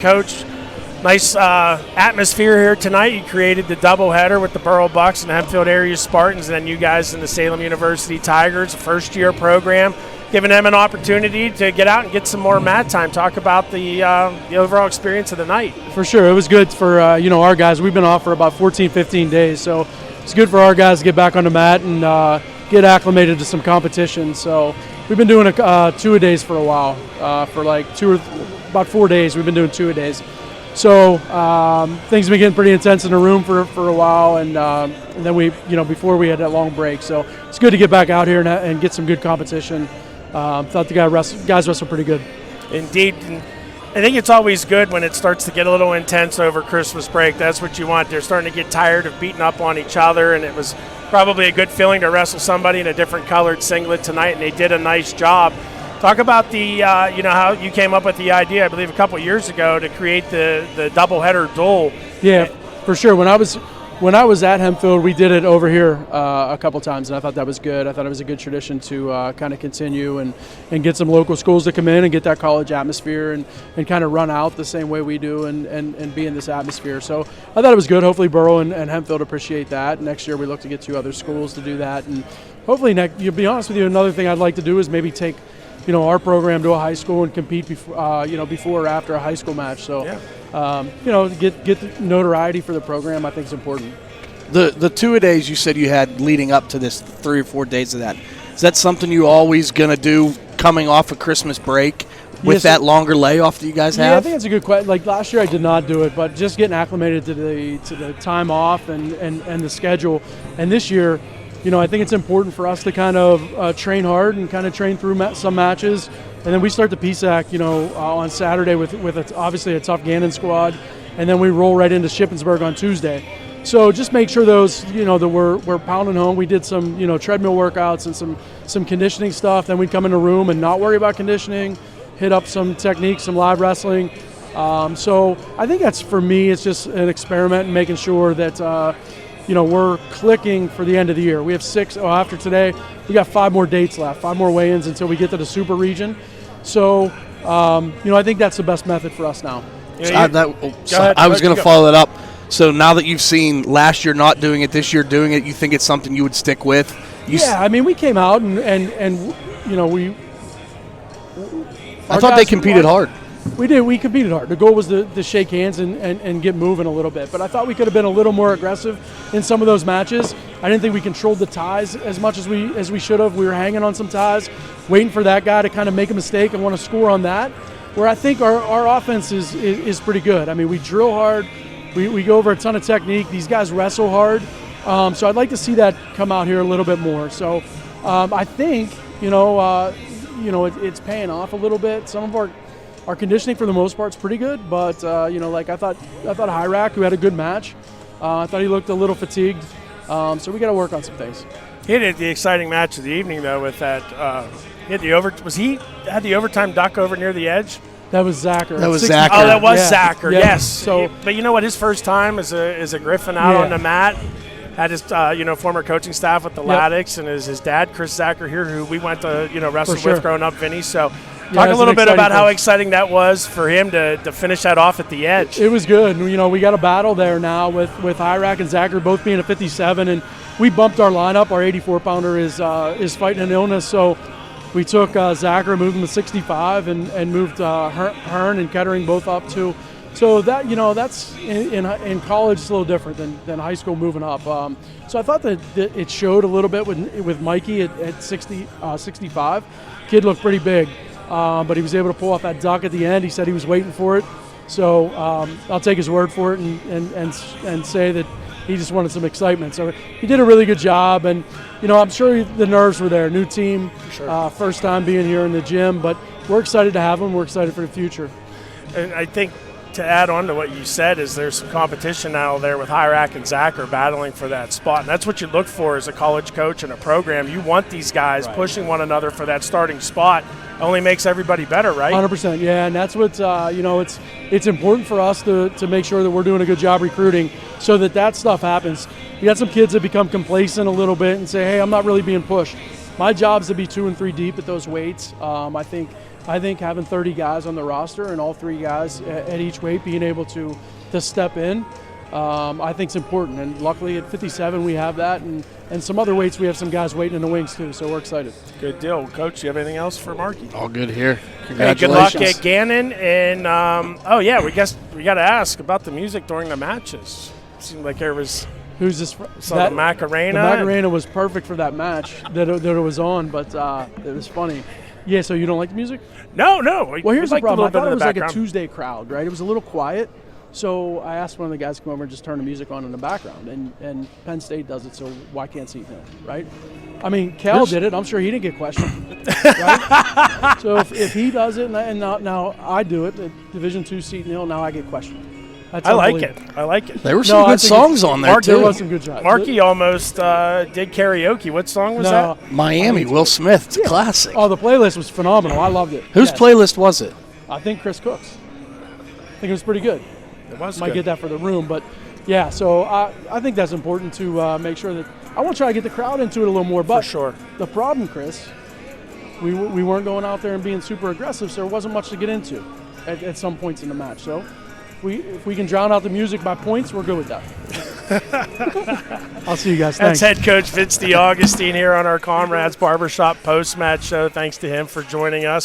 Coach, nice atmosphere here tonight. You created the doubleheader with the Borough Bucks and Hempfield area Spartans, and then you guys in the Salem University Tigers, a first-year program, giving them an opportunity to get out and get some more mat time. Talk about the overall experience of the night. For sure. It was good for our guys. We've been off for about 14, 15 days, so it's good for our guys to get back on the mat and get acclimated to some competition. So we've been doing two-a-days for a while. For like about 4 days, we've been doing two-a-days. So things have been getting pretty intense in the room for a while, and then we, before we had that long break. So it's good to get back out here and get some good competition. Thought the guys wrestled pretty good. Indeed. And I think it's always good when it starts to get a little intense over Christmas break. That's what you want. They're starting to get tired of beating up on each other, and it was probably a good feeling to wrestle somebody in a different colored singlet tonight, and they did a nice job. Talk about the, how you came up with the idea, I believe a couple of years ago, to create the doubleheader duel. Yeah, for sure. When I was at Hempfield, we did it over here a couple times, and I thought that was good. I thought it was a good tradition to kind of continue and get some local schools to come in and get that college atmosphere and kind of run out the same way we do and be in this atmosphere. So I thought it was good. Hopefully Borough and Hempfield appreciate that. Next year we look to get 2 other schools to do that. And hopefully, to be honest with you, another thing I'd like to do is maybe take our program to a high school and compete before or after a high school match. So, get the notoriety for the program, I think is important. The two-a-days you said you had leading up to this, 3 or 4 days of that, is that something you always going to do coming off a Christmas break with that longer layoff that you guys have? Yeah, I think it's a good question. Like last year I did not do it, but just getting acclimated to the time off and the schedule. And this year, I think it's important for us to kind of train hard and kind of train through some matches. And then we start the PSAC, on Saturday with obviously a tough Gannon squad. And then we roll right into Shippensburg on Tuesday. So just make sure those, that we're pounding home. We did some, treadmill workouts and some conditioning stuff. Then we'd come in the room and not worry about conditioning, hit up some techniques, some live wrestling. So I think that's, for me, it's just an experiment and making sure that, we're clicking for the end of the year. We have 6, after today, we got 5 more dates left, 5 more weigh-ins until we get to the super region. So, I think that's the best method for us now. I was going to follow that up. So now that you've seen last year not doing it, this year doing it, you think it's something you would stick with? We came out and we. I thought they competed hard. We did. We competed hard. The goal was to shake hands and get moving a little bit. But I thought we could have been a little more aggressive in some of those matches. I didn't think we controlled the ties as much as we should have. We were hanging on some ties, waiting for that guy to kind of make a mistake and want to score on that. Where I think our offense is pretty good. I mean, we drill hard. We go over a ton of technique. These guys wrestle hard. So I'd like to see that come out here a little bit more. So I think it's paying off a little bit. Some of our conditioning for the most part is pretty good, but I thought Hyrack, who had a good match, I thought he looked a little fatigued. So we got to work on some things. He had the exciting match of the evening though with that. Had the overtime duck over near the edge? That was Zacher. That was Zacher. Oh, that was Zacher. Yeah. Yes. So, but you know what? His first time as a Griffin out on the mat. Had his former coaching staff with the Laddicks, and his dad Kris Zacher here, who we went to wrestle with growing up, Vinny. So talk a little bit about how exciting that was for him to finish that off at the edge. It was good. We got a battle there now with Hyrack and Zacher both being a 57, and we bumped our lineup. Our 84-pounder is fighting an illness, so we took Zacher, moved him to 65, and moved Hearn and Kettering both up to. So that that's in college it's a little different than high school moving up. So I thought that it showed a little bit with Mikey at 65. Kid looked pretty big, but he was able to pull off that duck at the end. He said he was waiting for it. So I'll take his word for it and say that he just wanted some excitement. So he did a really good job, and I'm sure the nerves were there. New team, first time being here in the gym, but we're excited to have him. We're excited for the future. And I think to add on to what you said is there's some competition now there with Hyrack and Zacher battling for that spot, and that's what you look for as a college coach and a program. You want these guys pushing one another for that starting spot. It only makes everybody better, right? 100%, yeah, and that's what it's important for us to make sure that we're doing a good job recruiting so that stuff happens. We got some kids that become complacent a little bit and say, hey, I'm not really being pushed. My job is to be 2 and 3 deep at those weights. I think I think having 30 guys on the roster and all 3 guys at each weight being able to step in, I think is important. And luckily at 57 we have that, and some other weights we have some guys waiting in the wings too, so we're excited. Good deal. Coach, you have anything else for Marky? All good here. Hey, good Congratulations. luck at Gannon. And, we got to ask about the music during the matches. Seemed like there was Who's this? the Macarena. The Macarena was perfect for that match that it was on, but it was funny. Yeah, so you don't like the music? No. Well, here's the liked problem. I A little bit thought it of was the like a background. Tuesday crowd, right? It was a little quiet. So I asked one of the guys to come over and just turn the music on in the background. And Penn State does it, so why can't Seton Hill, right? I mean, Cal did it. I'm sure he didn't get questioned, right? So if he does it, and now I do it, at Division II Seton Hill, now I get questioned. That's I like it. unbelievable. I like it. There were No, some I good think songs on there, Mark, too. There was some good shots. Marky almost did karaoke. What song was No, that? Miami, Will Smith. It's a classic. Oh, the playlist was phenomenal. I loved it. Whose Yes. playlist was it? I think Chris Cook's. I think it was pretty good. It was Might good. get that for the room, but yeah. So I think that's important to make sure that I want to try to get the crowd into it a little more. But For sure. the problem, Chris, we weren't going out there and being super aggressive, so there wasn't much to get into at some points in the match. So if we can drown out the music by points, we're good with that. I'll see you guys. That's Thanks. head coach Vince DeAugustine here on our Comrades Barbershop post-match show. Thanks to him for joining us.